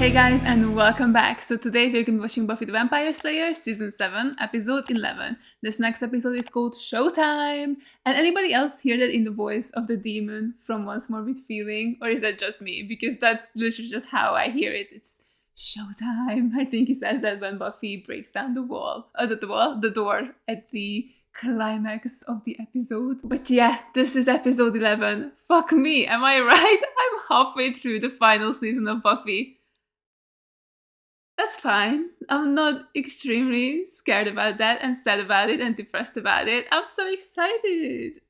Hey guys, and welcome back. So today we're going to be watching Buffy the Vampire Slayer Season 7, Episode 11. This next episode is called Showtime. And anybody else hear that in the voice of the demon from Once More with Feeling? Or is that just me? Because that's literally just how I hear it. It's Showtime. I think he says that when Buffy breaks down the door at the climax of the episode. But yeah, this is episode 11. Fuck me, am I right? I'm halfway through the final season of Buffy. That's fine. I'm not extremely scared about that and sad about it and depressed about it. I'm so excited.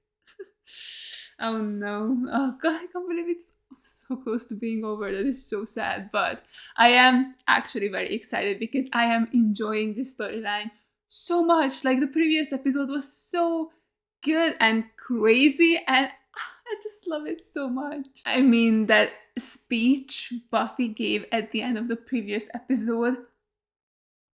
Oh no. Oh god, I can't believe it's so close to being over. That is so sad. But I am actually very excited because I am enjoying this storyline so much. Like the previous episode was so good and crazy and I just love it so much. I mean, that speech Buffy gave at the end of the previous episode,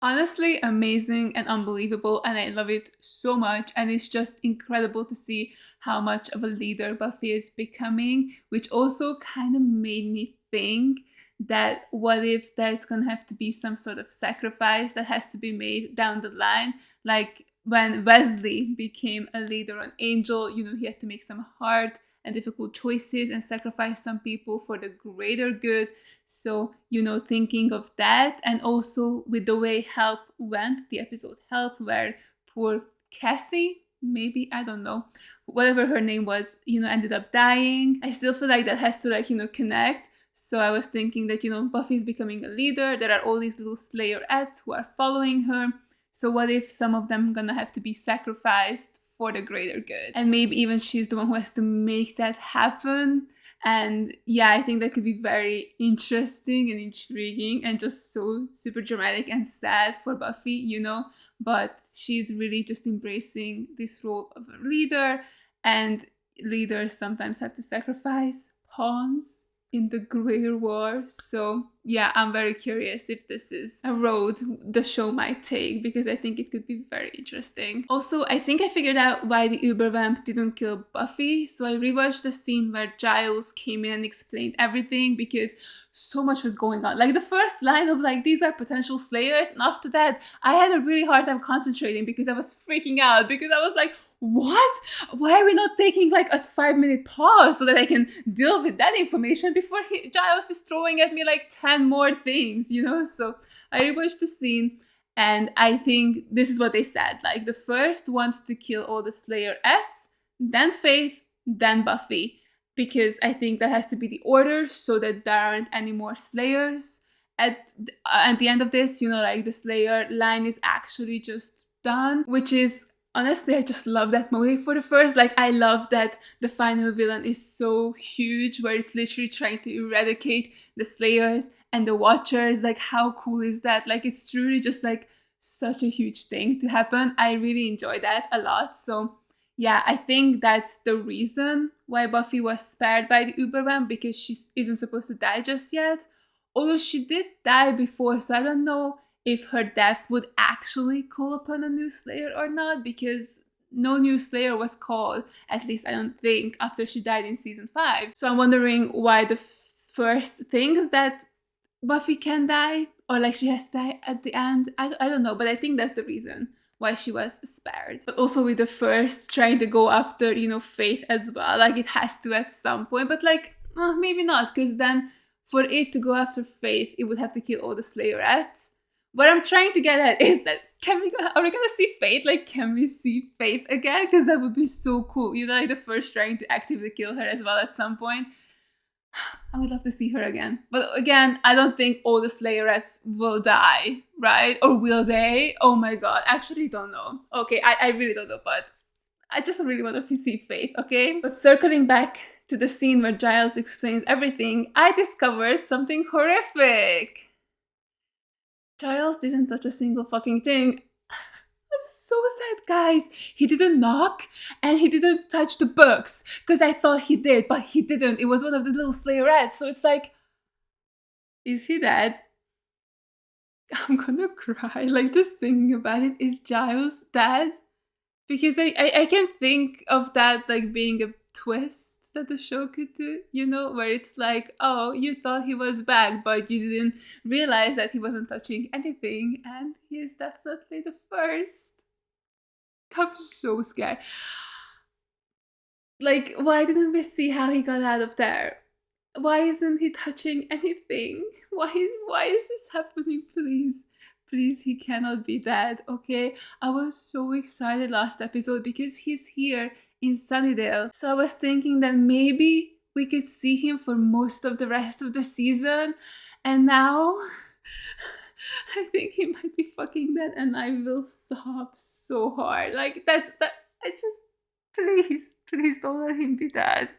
honestly amazing and unbelievable, and I love it so much. And it's just incredible to see how much of a leader Buffy is becoming, which also kind of made me think that what if there's gonna have to be some sort of sacrifice that has to be made down the line, like when Wesley became a leader on Angel. You know, he had to make some hard and difficult choices and sacrifice some people for the greater good. So, you know, thinking of that, and also with the way Help went, the episode Help, where poor Cassie, maybe, I don't know, whatever her name was, you know, ended up dying. I still feel like that has to, like, you know, connect. So I was thinking that, you know, Buffy's becoming a leader. There are all these little Slayerettes who are following her. So what if some of them gonna have to be sacrificed for the greater good? And maybe even she's the one who has to make that happen. And yeah, I think that could be very interesting and intriguing and just so super dramatic and sad for Buffy, you know. But she's really just embracing this role of a leader, and leaders sometimes have to sacrifice pawns in the greater war. So yeah, I'm very curious if this is a road the show might take, because I think it could be very interesting. Also, I think I figured out why the Ubervamp didn't kill Buffy. So I rewatched the scene where Giles came in and explained everything, because so much was going on. Like the first line of like, these are potential slayers, and after that I had a really hard time concentrating because I was freaking out, because I was like, what? Why are we not taking like a 5-minute pause so that I can deal with that information before Giles is throwing at me like 10 more things, you know? So I rewatched the scene, and I think this is what they said. Like the first wants to kill all the Slayerettes, then Faith, then Buffy. Because I think that has to be the order so that there aren't any more Slayers. At the end of this, you know, like the Slayer line is actually just done, which is, honestly, I just love that motive for the first. Like, I love that the final villain is so huge, where it's literally trying to eradicate the Slayers and the Watchers. Like, how cool is that? Like, it's truly just like such a huge thing to happen. I really enjoy that a lot. So yeah, I think that's the reason why Buffy was spared by the Ubervamp, because she isn't supposed to die just yet. Although she did die before, so I don't know if her death would actually call upon a new Slayer or not, because no new Slayer was called, at least I don't think, after she died in season 5. So I'm wondering why the first things that Buffy can die, or like she has to die at the end. I don't know, but I think that's the reason why she was spared. But also with the first trying to go after, you know, Faith as well. Like it has to at some point, but like maybe not, because then for it to go after Faith, it would have to kill all the Slayerettes. What I'm trying to get at is that are we gonna see Faith? Like, can we see Faith again? Because that would be so cool. You know, like the first trying to actively kill her as well at some point. I would love to see her again. But again, I don't think all the Slayerettes will die, right? Or will they? Oh my god, actually don't know. Okay, I really don't know, but I just really want to see Faith, okay? But circling back to the scene where Giles explains everything, I discovered something horrific. Giles didn't touch a single fucking thing. I'm so sad, guys. He didn't knock, and he didn't touch the books, because I thought he did, but he didn't. It was one of the little Slayerettes, so it's like, is he dead? I'm gonna cry, like just thinking about it. Is Giles dead? Because I can think of that like being a twist. that the show could do, you know, where it's like, oh, you thought he was back, but you didn't realize that he wasn't touching anything, and he is definitely the first. I'm so scared. Like, why didn't we see how he got out of there? Why isn't he touching anything? Why is this happening? Please, he cannot be dead, okay? I was so excited last episode because he's here in Sunnydale. So I was thinking that maybe we could see him for most of the rest of the season. And now I think he might be fucking dead, and I will sob so hard. Like, please don't let him be dead.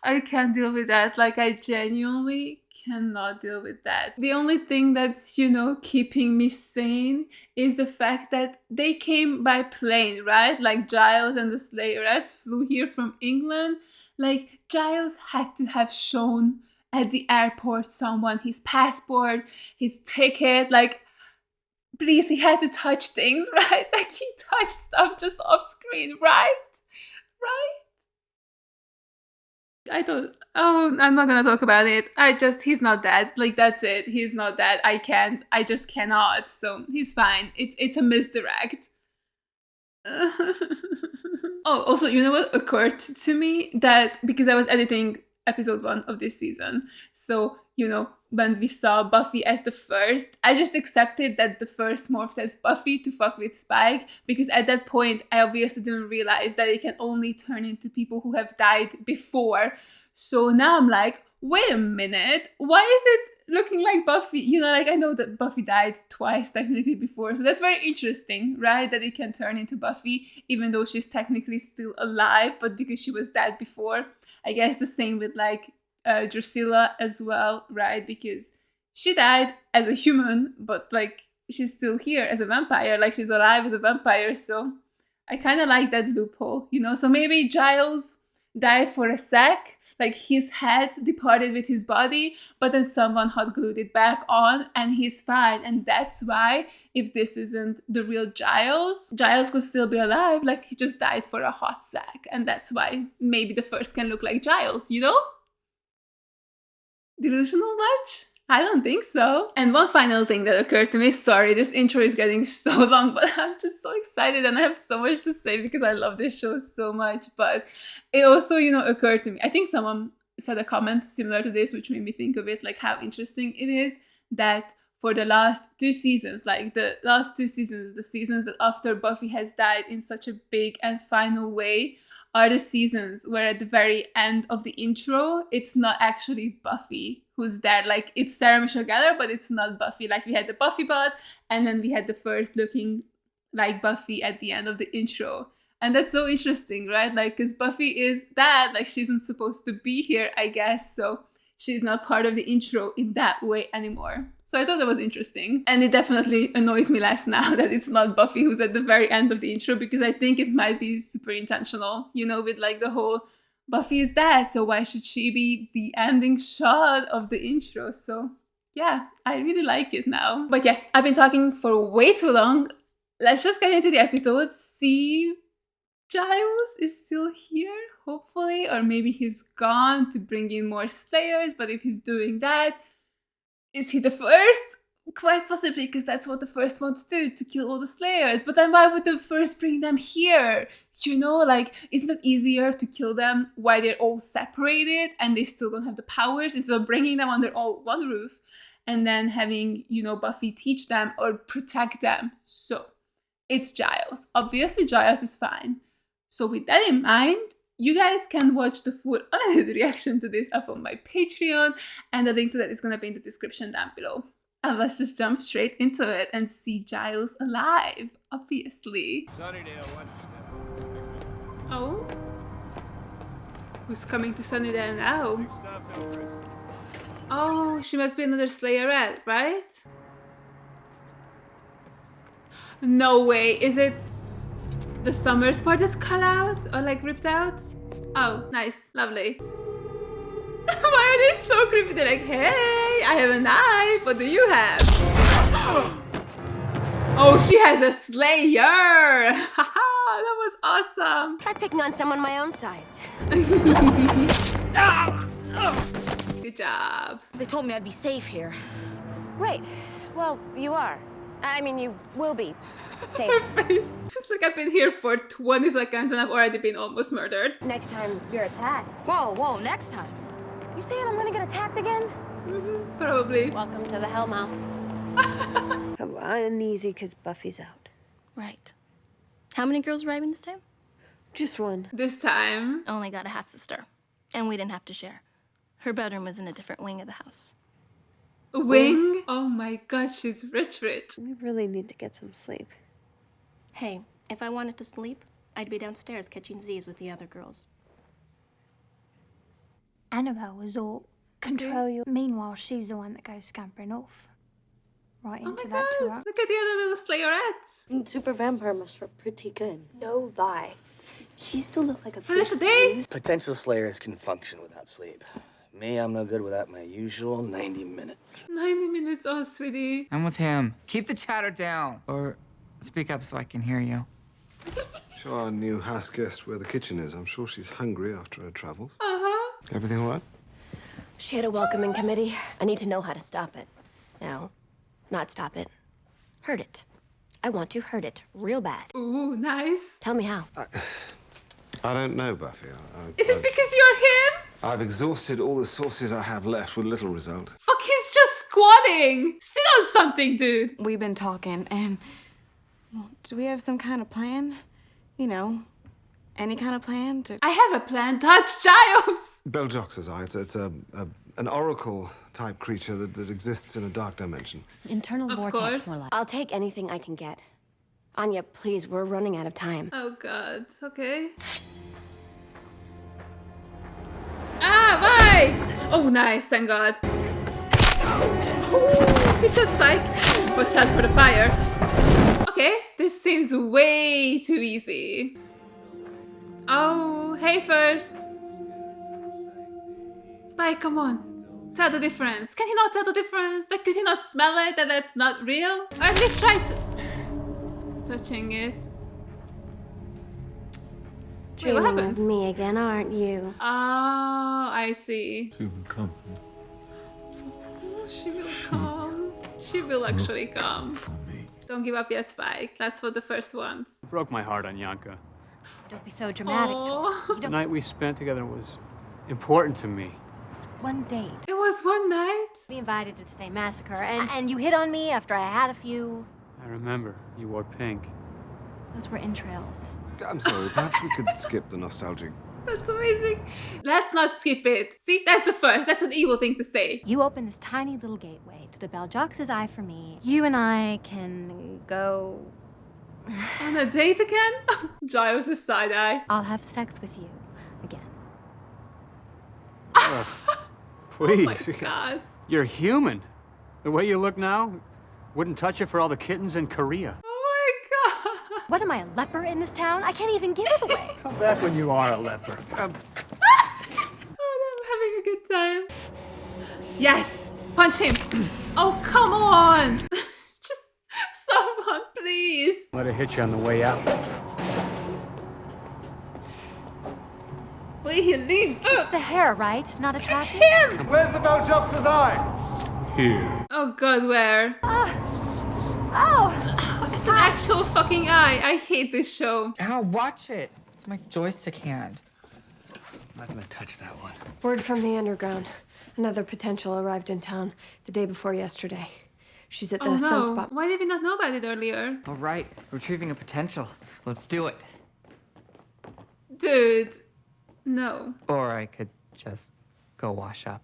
I can't deal with that. Like, I genuinely cannot deal with that. The only thing that's, you know, keeping me sane is the fact that they came by plane, right? Like, Giles and the Slayerettes flew here from England. Like, Giles had to have shown at the airport someone his passport, his ticket. Like, please, he had to touch things, right? Like, he touched stuff just off screen, right? I'm not gonna talk about it. He's not dead. Like, that's it. He's not dead. I just cannot. So he's fine. It's a misdirect. Oh, also, you know what occurred to me? That because I was editing episode 1 of this season, so, you know, when we saw Buffy as the first, I just accepted that the first morphs as Buffy to fuck with Spike, because at that point I obviously didn't realize that it can only turn into people who have died before. So now I'm like, wait a minute, why is it looking like Buffy? You know, like, I know that Buffy died twice technically before, so that's very interesting, right? That it can turn into Buffy even though she's technically still alive, but because she was dead before. I guess the same with like Drusilla as well, right? Because she died as a human, but like, she's still here as a vampire, like, she's alive as a vampire. So I kind of like that loophole, you know? So maybe Giles died for a sec, like his head departed with his body, but then someone hot glued it back on and he's fine. And that's why, if this isn't the real Giles could still be alive, like, he just died for a hot sec. And that's why maybe the first can look like Giles, you know? Delusional much? I don't think so. And one final thing that occurred to me, sorry, this intro is getting so long, but I'm just so excited and I have so much to say because I love this show so much. But it also, you know, occurred to me, I think someone said a comment similar to this, which made me think of it, like how interesting it is that for the last 2 seasons, like the last 2 seasons, the seasons that after Buffy has died in such a big and final way, are the seasons where at the very end of the intro, it's not actually Buffy who's there. Like, it's Sarah Michelle Gellar, but it's not Buffy. Like, we had the Buffy bot, and then we had the first looking like Buffy at the end of the intro. And that's so interesting, right? Like, because Buffy is that, like, she isn't supposed to be here, I guess. So she's not part of the intro in that way anymore. So I thought that was interesting. And it definitely annoys me less now that it's not Buffy who's at the very end of the intro, because I think it might be super intentional, you know, with like the whole Buffy is dead, so why should she be the ending shot of the intro? So yeah, I really like it now. But yeah, I've been talking for way too long. Let's just get into the episode. See, Giles is still here, hopefully, or maybe he's gone to bring in more Slayers. But if he's doing that, is he the first? Quite possibly, because that's what the first wants to do, to kill all the Slayers. But then why would the first bring them here? You know, like, isn't it easier to kill them while they're all separated and they still don't have the powers, instead of bringing them under all one roof and then having, you know, Buffy teach them or protect them? So it's Giles. Obviously, Giles is fine. So with that in mind, you guys can watch the full unedited reaction to this up on my Patreon, and the link to that is going to be in the description down below. And let's just jump straight into it and see Giles alive, obviously. Oh? Who's coming to Sunnydale now? Oh, she must be another Slayerette, right? No way, is it the Summers part that's cut out or like ripped out? Oh, nice, lovely. Why are they so creepy? They're like, hey, I have a knife, what do you have? Oh, she has a Slayer! Haha, that was awesome. Try picking on someone my own size. Good job. They told me I'd be safe here. Right. Well, you are. I mean, you will be safe. Her face. It's like I've been here for 20 seconds and I've already been almost murdered. Next time you're attacked. Whoa, next time. You saying I'm gonna get attacked again? Probably. Welcome to the Hellmouth. I'm uneasy because Buffy's out. Right. How many girls arriving this time? Just one. This time. Only got a half sister. And we didn't have to share. Her bedroom was in a different wing of the house. Wing? Oh my god, she's rich. We really need to get some sleep. Hey, if I wanted to sleep, I'd be downstairs catching Z's with the other girls. Annabelle was all control you. Meanwhile, she's the one that goes scampering off. Right Oh into my that god, tour. look at the other little Slayerettes. Super Vampire must look pretty good. No lie. She still look like a Finish the day? Potential Slayers can function without sleep. Me, I'm no good without my usual 90 minutes. 90 minutes, oh sweetie. I'm with him. Keep the chatter down. Or speak up so I can hear you. Show our new house guest where the kitchen is. I'm sure she's hungry after her travels. Uh-huh. Everything all right? She had a welcoming committee. I need to know how to stop it. No, not stop it. Hurt it. I want to hurt it real bad. Ooh, nice. Tell me how. I don't know, Buffy. Is it because you're him? I've exhausted all the sources I have left with little result. Fuck, he's just squatting. Sit on something, dude. We've been talking, and well, do we have some kind of plan? You know, any kind of plan to... I have a plan. Touch Giles. Beljoxa's eye. It's an oracle-type creature that exists in a dark dimension. Internal Of vortex, course. more like. I'll take anything I can get. Anya, please, we're running out of time. Oh god, okay. Ah, bye! Oh, nice, thank god. Ooh, good job, Spike. Watch out for the fire. Okay, this seems way too easy. Oh, hey first. Spike, come on. Tell the difference. Can he not tell the difference? Like, could he not smell it that that's not real? Or at least try to... touching it. Wait, what Dreaming happened? of me again, aren't you? Oh, I see. She will come Oh, she will come. She will actually come. for me. Don't give up yet, Spike. That's for the first ones. Broke my heart on Yanka. Don't be so dramatic. Oh, The night we spent together was important to me. It was one date. it was one night. We invited to the same massacre, and you hit on me after I had a few. I remember you wore pink. Those were entrails. I'm sorry, perhaps we could skip the nostalgic. That's amazing. Let's not skip it. See, that's the first. That's an evil thing to say. You open this tiny little gateway to the Beljoxa's eye for me. You and I can go. On a date again? Giles' side eye. I'll have sex with you again. Please. Oh my god. You're human. The way you look now, wouldn't touch it for all the kittens in Korea. Oh my god. What am I, a leper in this town? I can't even give it away. Come back when you are a leper. Oh, I'm having a good time. Yes! Punch him! Oh, come on! Just someone, please! Let it hit you on the way out. Will you lean It's up? the hair, right? Not Punch attractive? him! Where's the Beljoxa's eye? Here. Oh god, where? Oh! It's an actual fucking eye. I hate this show. Ow, watch it. It's my joystick hand. I'm not gonna touch that one. Word from the underground. Another potential arrived in town the day before yesterday. She's at the Oh no. sunspot. Why did we not know about it earlier? All right, retrieving a potential. Let's do it. Dude. No. Or I could just go wash up.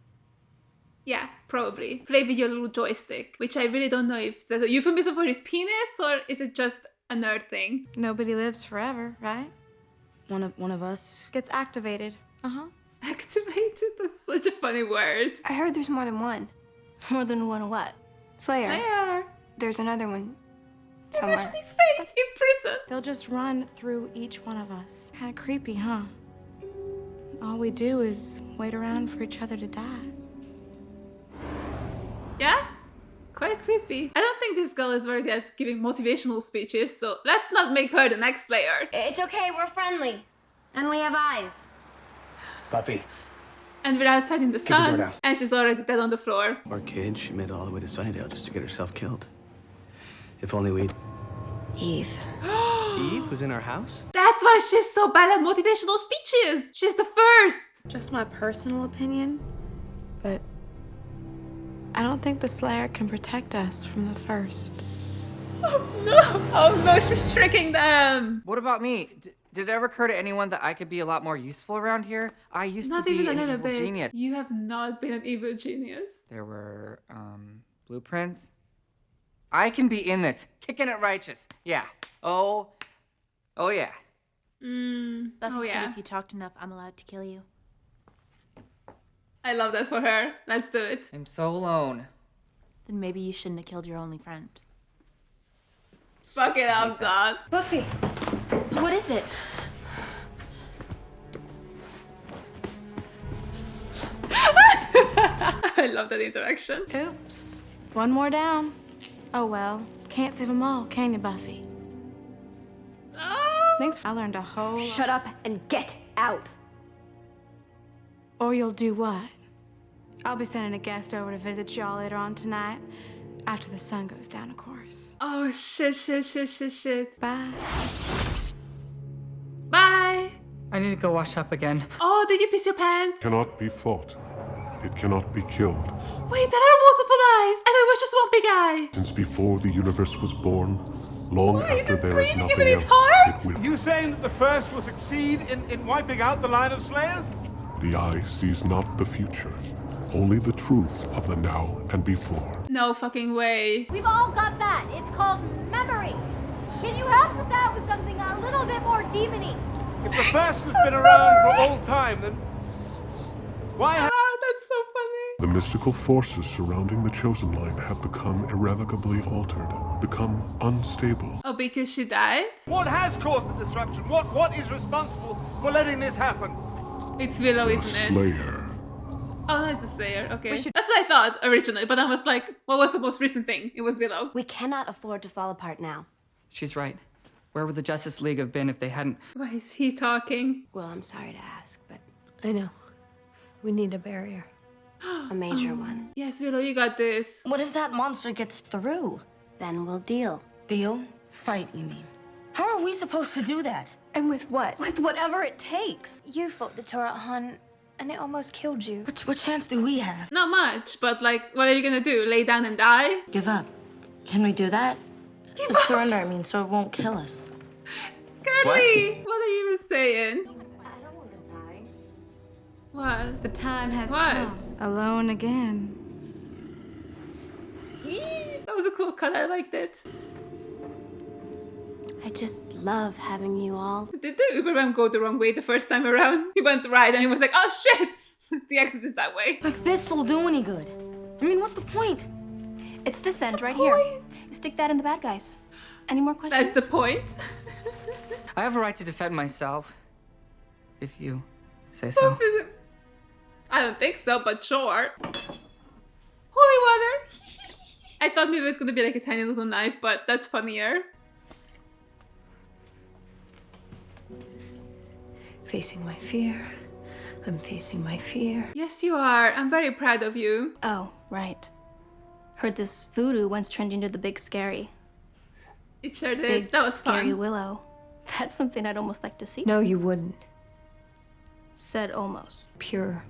Yeah, probably. Play with your little joystick, which I really don't know if that's a euphemism for his penis or is it just a nerd thing? Nobody lives forever, right? One of us gets activated. Uh-huh. Activated? That's such a funny word. I heard there's more than one. More than one what? Slayer. Slayer. There's another one They're somewhere. actually fake in prison. They'll just run through each one of us. Kind of creepy, huh? All we do is wait around for each other to die. Yeah? Quite creepy. I don't think this girl is very good at giving motivational speeches, so let's not make her the next Slayer. It's okay, we're friendly. And we have eyes. Buffy, And we're outside in the the door sun, down. and she's already dead on the floor. poor kid, she made it all the way to Sunnydale just to get herself killed. If only we'd... Eve. Eve was in our house? That's why she's so bad at motivational speeches. She's the first. Just my personal opinion, but I don't think the Slayer can protect us from the first. Oh no, she's tricking them. What about me? Did it ever occur to anyone that I could be a lot more useful around here? I used Not to be even a an little evil bit. genius. You have not been an evil genius. There were, blueprints. I can be in this. Kicking it righteous. Yeah. Oh yeah. Buffy Oh said yeah. if you talked enough, I'm allowed to kill you. I love that for her. Let's do it. I'm so alone. Then maybe you shouldn't have killed your only friend. Fuck it, I'm done. Buffy, What is it? I love that interaction. Oops. One more down. Oh well. Can't save them all, can you, Buffy? Oh. Thanks. I learned a whole lot. Shut up and get out. Or you'll do what? I'll be sending a guest over to visit y'all later on tonight. After the sun goes down, of course. Oh shit. Bye. Bye. I need to go wash up again. Oh, did you piss your pants? Cannot be fought. It cannot be killed. Wait, there are multiple eyes. I thought it was just one big eye. Since before the universe was born, long Why is after it there is breathing? nothing Isn't it else, hard? it will. You saying that the first will succeed in wiping out the line of Slayers? The eye sees not the future, only the truth of the now and before. No fucking way. We've all got that. It's called memory. Can you help us out with something a little bit more demony? If the first has been around for all time, then why have... Ah, that's so funny. The mystical forces surrounding the chosen line have become irrevocably altered, become unstable. Oh, because she died? What has caused the disruption? What is responsible for letting this happen? It's Willow, isn't it? Slayer. Oh, no, it's the Slayer. Okay. That's what I thought originally, but I was like, what was the most recent thing? It was Willow. We cannot afford to fall apart now. She's right. Where would the Justice League have been if they hadn't... Why is he talking? Well, I'm sorry to ask, but I know. We need a barrier. a major one. Yes, Willow, you got this. What if that monster gets through? Then we'll deal. Deal? Fight, you mean? How are we supposed to do that? And with what? With whatever it takes. You fought the turret, hon, and it almost killed you. What chance do we have? Not much, but like, what are you gonna do? Lay down and die? Give up. Can we do that? Give Just up! surrender, I mean, so it won't kill us. Curly! What are you even saying? What? The time has What? come. Alone again. Eee, that was a cool cut, I liked it. I just love having you all. Did the Uberman go the wrong way the first time around? He went right and he was like, oh shit! The exit is that way. Like this'll do any good. I mean, what's the point? It's this end right here. You stick that in the bad guys. Any more questions? That's the point. I have a right to defend myself. If you say so. I don't think so, but sure. Holy water! I thought maybe it was gonna be like a tiny little knife, but that's funnier. Facing my fear. I'm facing my fear. Yes, you are. I'm very proud of you. Oh, right. Heard this voodoo once turned into the big scary. It sure did. Big That was scary fun. Willow. That's something I'd almost like to see. No, you wouldn't. Said almost. Pure,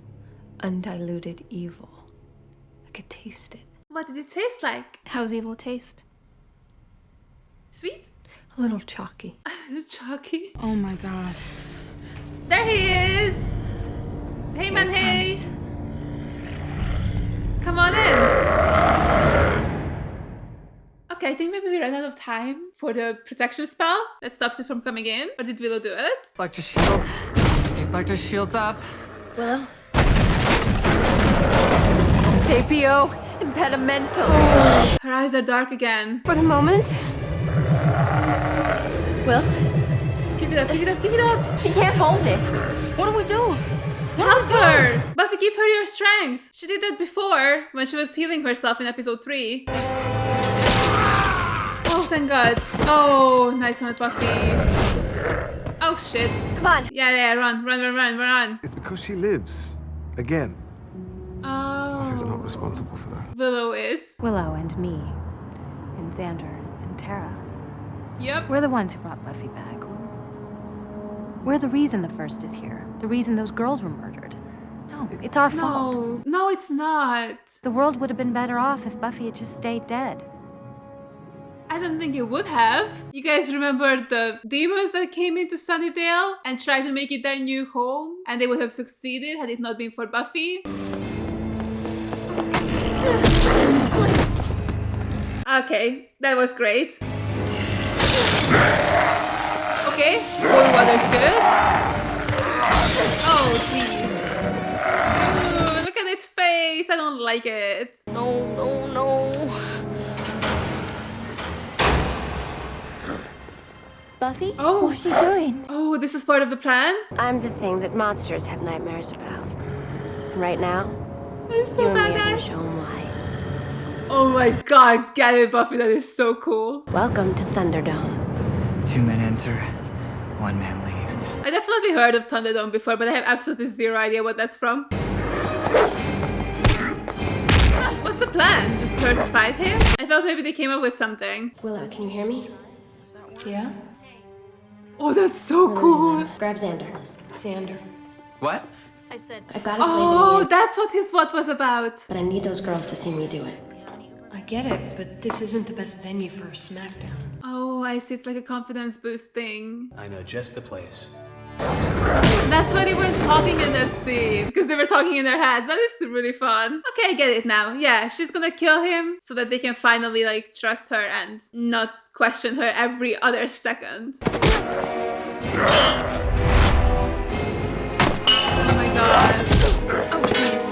undiluted evil. I could taste it. What did it taste like? How's evil taste? Sweet? A little chalky. Chalky. Oh my god. There he is! Hey man, hey! Come on in! Okay, I think maybe we ran out of time for the protection spell that stops it from coming in. Or did Willow do it? Deflector shield. Deflector shield's up. Willow? Sapio impedimento. Her eyes are dark again. For the moment. Will? Keep it up, keep it up, keep it up! She can't hold it. What do we do? Help her! Buffy, give her your strength! She did that before, when she was healing herself in episode 3. thank God. Oh, nice one, Buffy. Oh, shit. Come on. Yeah, run. It's because she lives. Again. Buffy's Oh. not responsible for that. Willow is. Willow and me, and Xander, and Tara. Yep. We're the ones who brought Buffy back. We're the reason the First is here. The reason those girls were murdered. No, it's our fault. No, it's not. The world would have been better off if Buffy had just stayed dead. I don't think it would have. You guys remember the demons that came into Sunnydale and tried to make it their new home? And they would have succeeded had it not been for Buffy? Okay, that was great. Okay, holy water's good. Oh, jeez. Ooh, look at its face. I don't like it. No. Buffy? Oh. What's she doing? Oh, this is part of the plan? I'm the thing that monsters have nightmares about. And right now, That is so you and me are gonna badass. show 'em why. Oh my god, get it, Buffy. That is so cool. Welcome to Thunderdome. 2 men enter, 1 man leaves. I definitely heard of Thunderdome before, but I have absolutely zero idea what that's from. What's the plan? Just her to fight him? I thought maybe they came up with something. Willow, can you hear me? Yeah? Oh, that's so cool. Grab Xander. Xander. What? I said, I've got a Oh, that's what his what was about. but I need those girls to see me do it. I get it, but this isn't the best venue for a smackdown. Oh, I see. It's like a confidence boost thing. I know just the place. That's why they weren't talking in that scene, because they were talking in their heads. That is really fun. Okay, I get it now. Yeah, she's gonna kill him so that they can finally like trust her and not question her every other second. Oh my god. Oh jeez.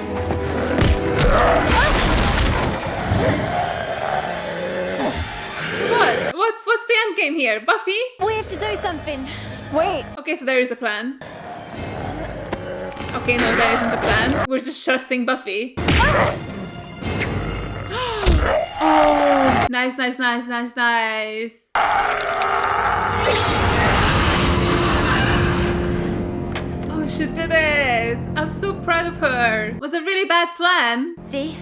So what's the end game here? Buffy? We have to do something. Wait! Okay, so there is a plan. Okay, no, there isn't a plan. We're just trusting Buffy. Oh, nice. Oh, she did it. I'm so proud of her. Was a really bad plan. See?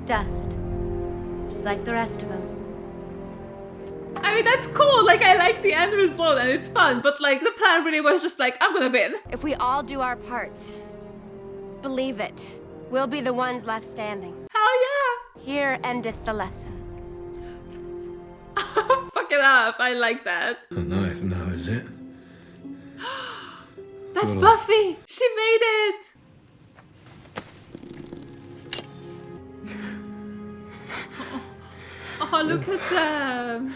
Dust. Just like the rest of them. I mean, that's cool. Like, I like the end result and it's fun. But, like, the plan really was just like, I'm gonna win. If we all do our parts, believe it, we'll be the ones left standing. Hell yeah. Here endeth the lesson. Fuck it up. I like that. A knife now, is it? That's Buffy. She made it. Oh, look at them.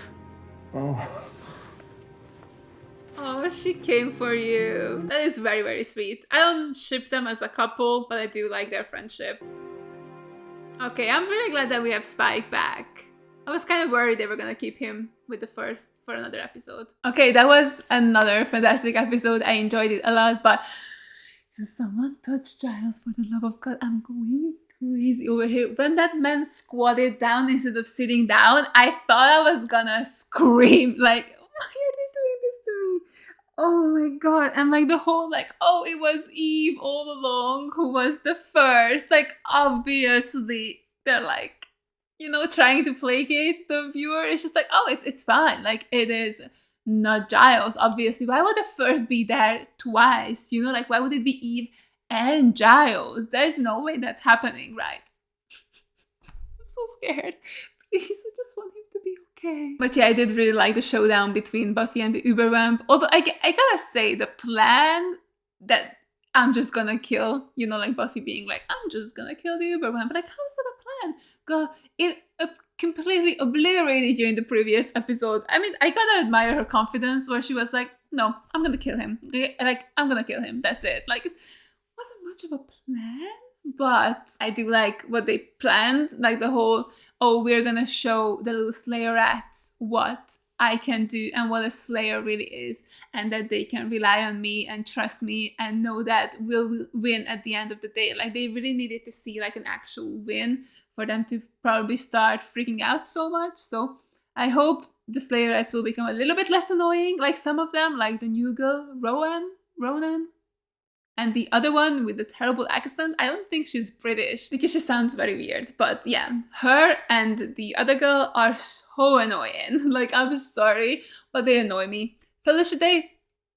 Oh, she came for you. That is very, very sweet. I don't ship them as a couple, but I do like their friendship. Okay, I'm really glad that we have Spike back. I was kind of worried they were gonna keep him with the First for another episode. Okay, that was another fantastic episode. I enjoyed it a lot, but can someone touch Giles for the love of God? I'm going crazy over here. When that man squatted down instead of sitting down, I thought I was gonna scream. Like, why are they doing this to me? Oh my god. And like the whole like, oh, it was Eve all along who was the first. Like, obviously they're like, you know, trying to placate the viewer. It's just like, oh, it's fine. Like, it is not Giles, obviously. Why would the first be there twice? You know, like, why would it be Eve and Giles? There's no way that's happening, right? I'm so scared. Please, I just want him to be okay. But yeah, I did really like the showdown between Buffy and the Uberwamp. Although I gotta say, the plan that I'm just gonna kill, you know, like Buffy being like, I'm just gonna kill the Uberwamp. Like, how is that a plan? God, it completely obliterated you in the previous episode. I mean, I gotta admire her confidence where she was like, no, I'm gonna kill him. Like, I'm gonna kill him. That's it. Like, it wasn't much of a plan, but I do like what they planned. Like the whole, oh, we're gonna show the little Slayerettes what I can do and what a Slayer really is, and that they can rely on me and trust me and know that we'll win at the end of the day. Like, they really needed to see like an actual win for them to probably start freaking out so much. So I hope the Slayerettes will become a little bit less annoying. Like some of them, like the new girl, Ronan. And the other one with the terrible accent, I don't think she's British because she sounds very weird. But yeah, her and the other girl are so annoying. Like, I'm sorry, but they annoy me. Felicia Day,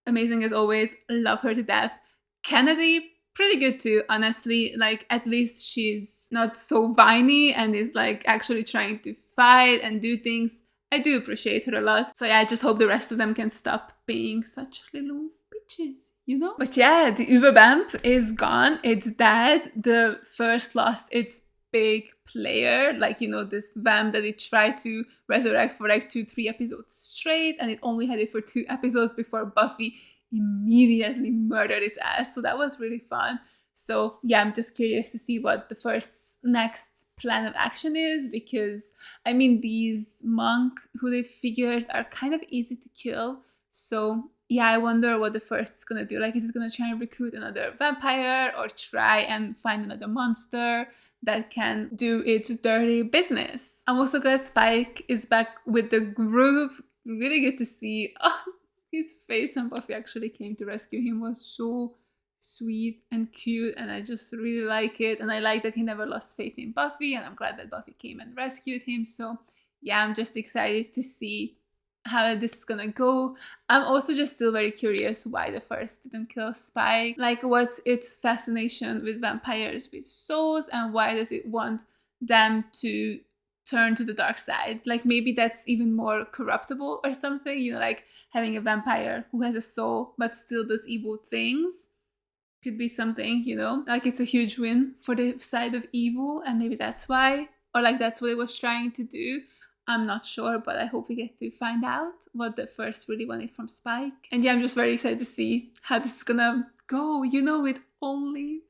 amazing as always. Love her to death. Kennedy, pretty good too, honestly. Like, at least she's not so whiny and is like actually trying to fight and do things. I do appreciate her a lot. So yeah, I just hope the rest of them can stop being such little bitches. You know? But yeah, the Ubervamp is gone. It's dead. The first lost its big player. Like, you know, this vamp that it tried to resurrect for like 2-3 episodes straight. And it only had it for 2 episodes before Buffy immediately murdered its ass. So that was really fun. So yeah, I'm just curious to see what the next plan of action is. Because, I mean, these monk hooded figures are kind of easy to kill. So yeah, I wonder what the first is gonna do. Like, is it gonna try and recruit another vampire or try and find another monster that can do its dirty business? I'm also glad Spike is back with the group. Really good to see. Oh, his face when Buffy actually came to rescue him was so sweet and cute, and I just really like it. And I like that he never lost faith in Buffy, and I'm glad that Buffy came and rescued him. So yeah, I'm just excited to see how this is gonna go. I'm also just still very curious why the first didn't kill Spike. Like, what's its fascination with vampires with souls, and why does it want them to turn to the dark side? Like, maybe that's even more corruptible or something, you know, like having a vampire who has a soul but still does evil things could be something, you know, like it's a huge win for the side of evil, and maybe that's why, or like that's what it was trying to do. I'm not sure, but I hope we get to find out what the first really wanted from Spike. And yeah, I'm just very excited to see how this is gonna go, you know, with only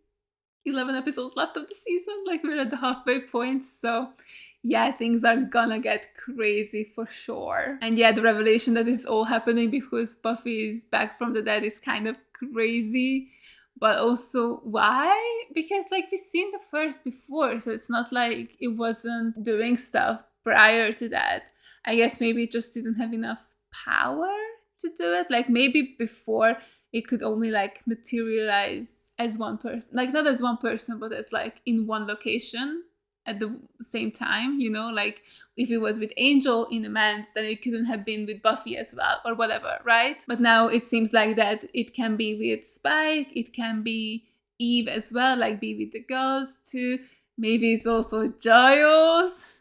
11 episodes left of the season. Like, we're at the halfway point, so yeah, things are gonna get crazy for sure. And yeah, the revelation that is all happening because Buffy is back from the dead is kind of crazy. But also, why? Because like we've seen the first before, so it's not like it wasn't doing stuff prior to that. I guess maybe it just didn't have enough power to do it. Like, maybe before it could only like materialize as one person, like not as one person, but as like in one location at the same time, you know, like if it was with Angel in a man's, then it couldn't have been with Buffy as well, or whatever, right? But now it seems like that it can be with Spike, it can be Eve as well, like be with the girls too. Maybe it's also Giles.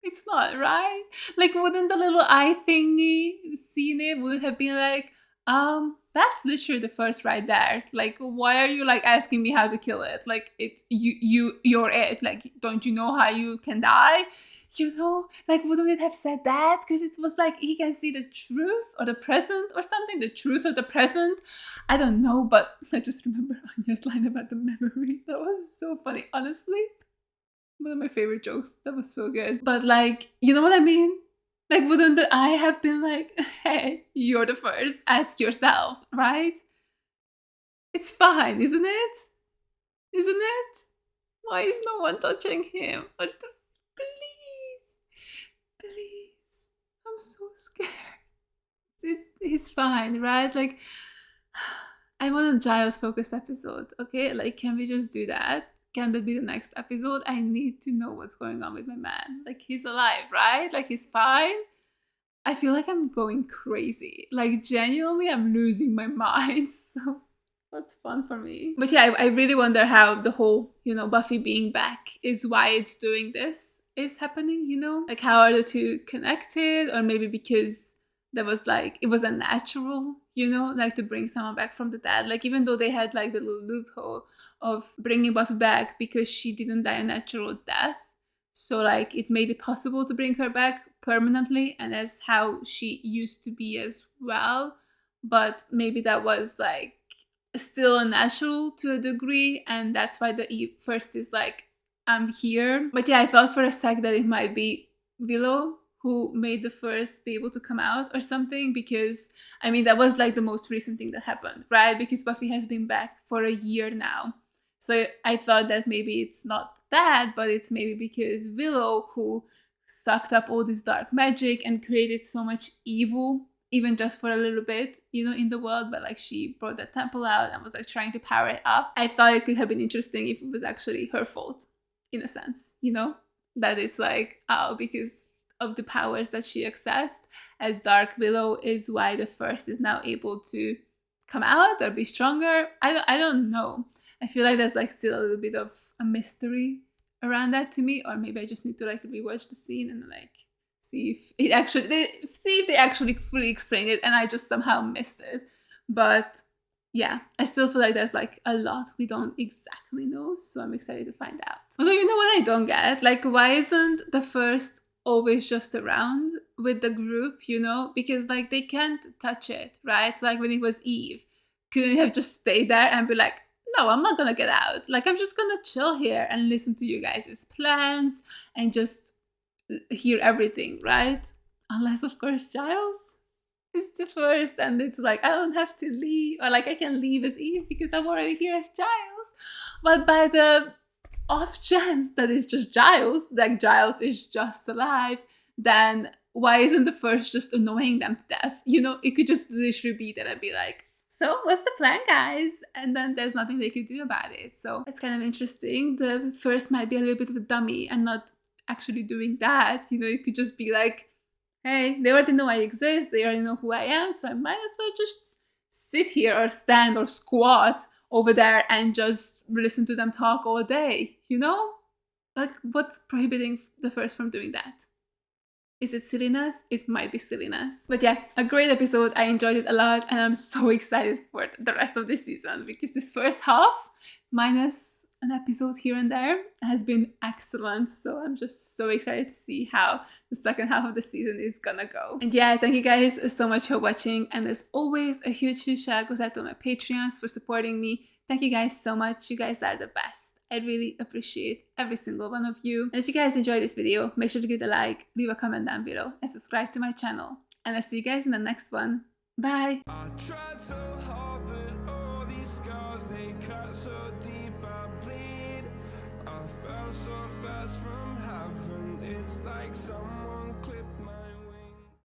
It's not, right? Like, wouldn't the little eye thingy seen it? Would it have been like, that's literally the first right there. Like, why are you like asking me how to kill it? Like, it's you're it. Like, don't you know how you can die? You know, like, wouldn't it have said that? Because it was like he can see the truth or the present or something. The truth of the present. I don't know, but I just remember Anya's line about the memory. That was so funny, honestly. One of my favorite jokes. That was so good. But like, you know what I mean? Like, wouldn't I have been like, hey, you're the first, ask yourself, right? It's fine, isn't it? Isn't it? Why is no one touching him? But please, I'm so scared. He's fine, right? Like, I want a Giles focused episode, okay? Like, can we just do that? Can that be the next episode? I need to know what's going on with my man. Like, he's alive, right? Like, he's fine. I feel like I'm going crazy. Like, genuinely, I'm losing my mind. So that's fun for me. But yeah, I really wonder how the whole, you know, Buffy being back is why it's doing this is happening, you know? Like, how are the two connected? Or maybe because that was like, it was a natural, you know, like to bring someone back from the dead. Like, even though they had like the little loophole of bringing Buffy back because she didn't die a natural death. So like it made it possible to bring her back permanently, and that's how she used to be as well. But maybe that was like still unnatural to a degree, and that's why the first is like, I'm here. But yeah, I felt for a sec that it might be Willow who made the first be able to come out or something, because I mean that was like the most recent thing that happened, right? Because Buffy has been back for a year now. So I thought that maybe it's not that, but it's maybe because Willow who sucked up all this dark magic and created so much evil, even just for a little bit, you know, in the world. But like she brought the temple out and was like trying to power it up. I thought it could have been interesting if it was actually her fault, in a sense, you know, that it's like, oh, because of the powers that she accessed as Dark Willow is why the First is now able to come out or be stronger. I don't know. I feel like there's like still a little bit of a mystery around that to me, or maybe I just need to like rewatch the scene and like see if it actually they actually fully explain it and I just somehow missed it. But yeah, I still feel like there's like a lot we don't exactly know, so I'm excited to find out. Although, you know what I don't get? Like, why isn't the First always just around with the group, you know? Because like they can't touch it, right? Like when it was Eve, couldn't it have just stayed there and be like, no, I'm not gonna get out. Like I'm just gonna chill here and listen to you guys' plans and just hear everything, right? Unless of course Giles is the First and it's like I don't have to leave, or like I can leave as Eve because I'm already here as Giles. But by the off chance that it's just Giles, like Giles is just alive, then why isn't the First just annoying them to death? You know, it could just literally be that I'd be like, so what's the plan, guys? And then there's nothing they could do about it. So it's kind of interesting. The First might be a little bit of a dummy and not actually doing that. You know, it could just be like, hey, they already know I exist. They already know who I am. So I might as well just sit here or stand or squat over there and just listen to them talk all day, you know? Like, what's prohibiting the First from doing that? Is it silliness? It might be silliness. But yeah, a great episode. I enjoyed it a lot and I'm so excited for the rest of this season because this first half, minus an episode here and there, has been excellent. So I'm just so excited to see how the second half of the season is gonna go. And yeah, thank you guys so much for watching. And as always, a huge shout goes out to my Patreons for supporting me. Thank you guys so much. You guys are the best. I really appreciate every single one of you. And if you guys enjoyed this video, make sure to give it a like, leave a comment down below, and subscribe to my channel. And I'll see you guys in the next one. Bye! I tried so hard, but all these scars, they cut so deep, I bleed. I fell so fast from heaven, it's like someone